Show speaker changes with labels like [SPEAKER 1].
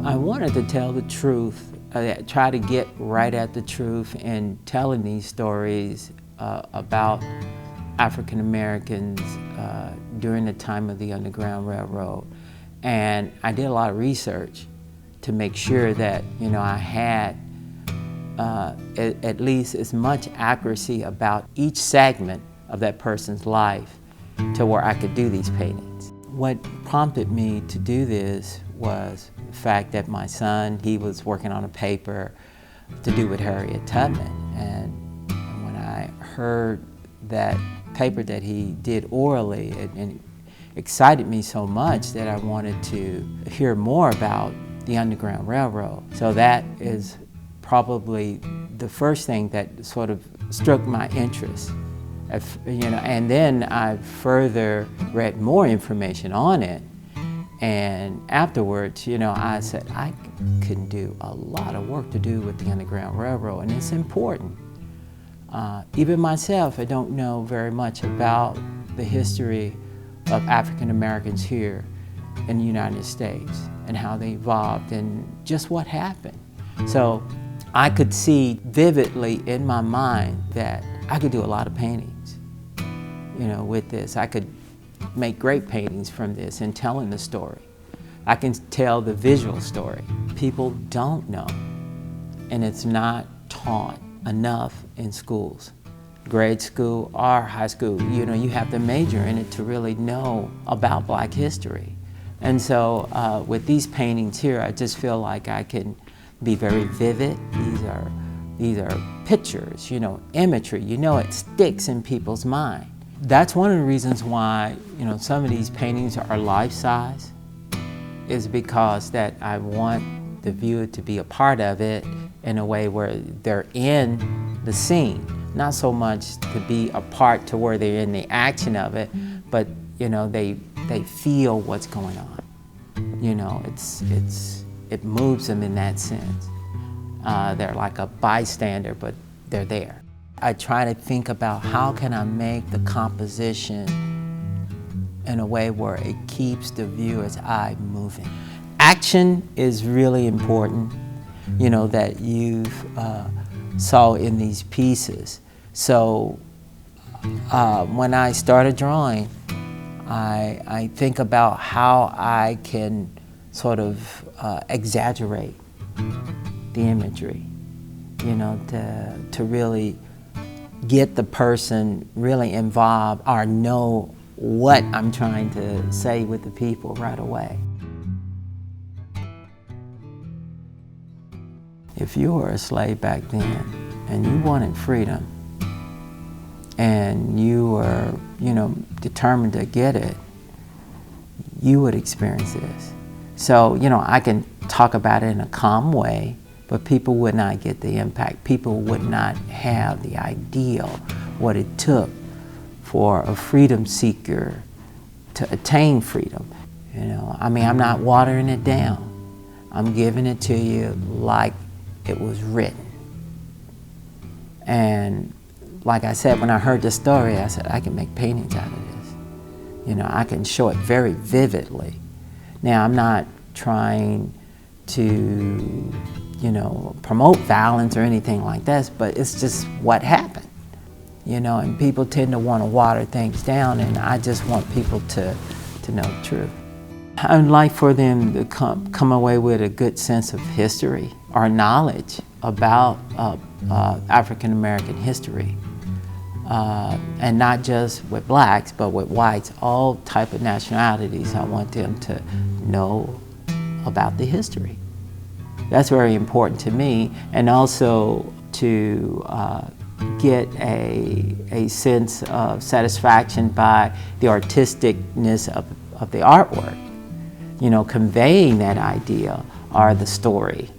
[SPEAKER 1] I wanted to tell the truth, try to get right at the truth in telling these stories about African Americans during the time of the Underground Railroad. And I did a lot of research to make sure that, I had at least as much accuracy about each segment of that person's life to where I could do these paintings. What prompted me to do this was the fact that my son, he was working on a paper to do with Harriet Tubman. And when I heard that paper that he did orally, it excited me so much that I wanted to hear more about the Underground Railroad. So that is probably the first thing that sort of struck my interest. And then I further read more information on it. And afterwards, I said, I can do a lot of work to do with the Underground Railroad, and it's important. Even myself, I don't know very much about the history of African Americans here in the United States and how they evolved and just what happened. So I could see vividly in my mind that I could do a lot of paintings, with this. I could make great paintings from this and telling the story. I can tell the visual story. People don't know, and it's not taught enough in schools, grade school or high school. You have to major in it to really know about Black history. And so with these paintings here, I just feel like I can be very vivid. These are pictures, imagery. It sticks in people's mind. That's one of the reasons why, some of these paintings are life-size, is because that I want the viewer to be a part of it in a way where they're in the scene. Not so much to be a part to where they're in the action of it, but, they feel what's going on. It moves them in that sense. They're like a bystander, but they're there. I try to think about how can I make the composition in a way where it keeps the viewer's eye moving. Action is really important, that you've saw in these pieces. So when I started drawing, I think about how I can sort of exaggerate the imagery, to really get the person really involved or know what I'm trying to say with the people right away. If you were a slave back then and you wanted freedom and you were, determined to get it, you would experience this. So, I can talk about it in a calm way, but people would not get the impact. People would not have the idea what it took for a freedom seeker to attain freedom. I'm not watering it down. I'm giving it to you like it was written. And like I said, when I heard the story, I said, I can make paintings out of this. I can show it very vividly. Now, I'm not trying to, promote violence or anything like that, but it's just what happened. And people tend to want to water things down, and I just want people to know the truth. I'd like for them to come away with a good sense of history or knowledge about African American history. And not just with Blacks, but with whites, all type of nationalities. I want them to know about the history. That's very important to me, and also to get a sense of satisfaction by the artisticness of the artwork. Conveying that idea or the story.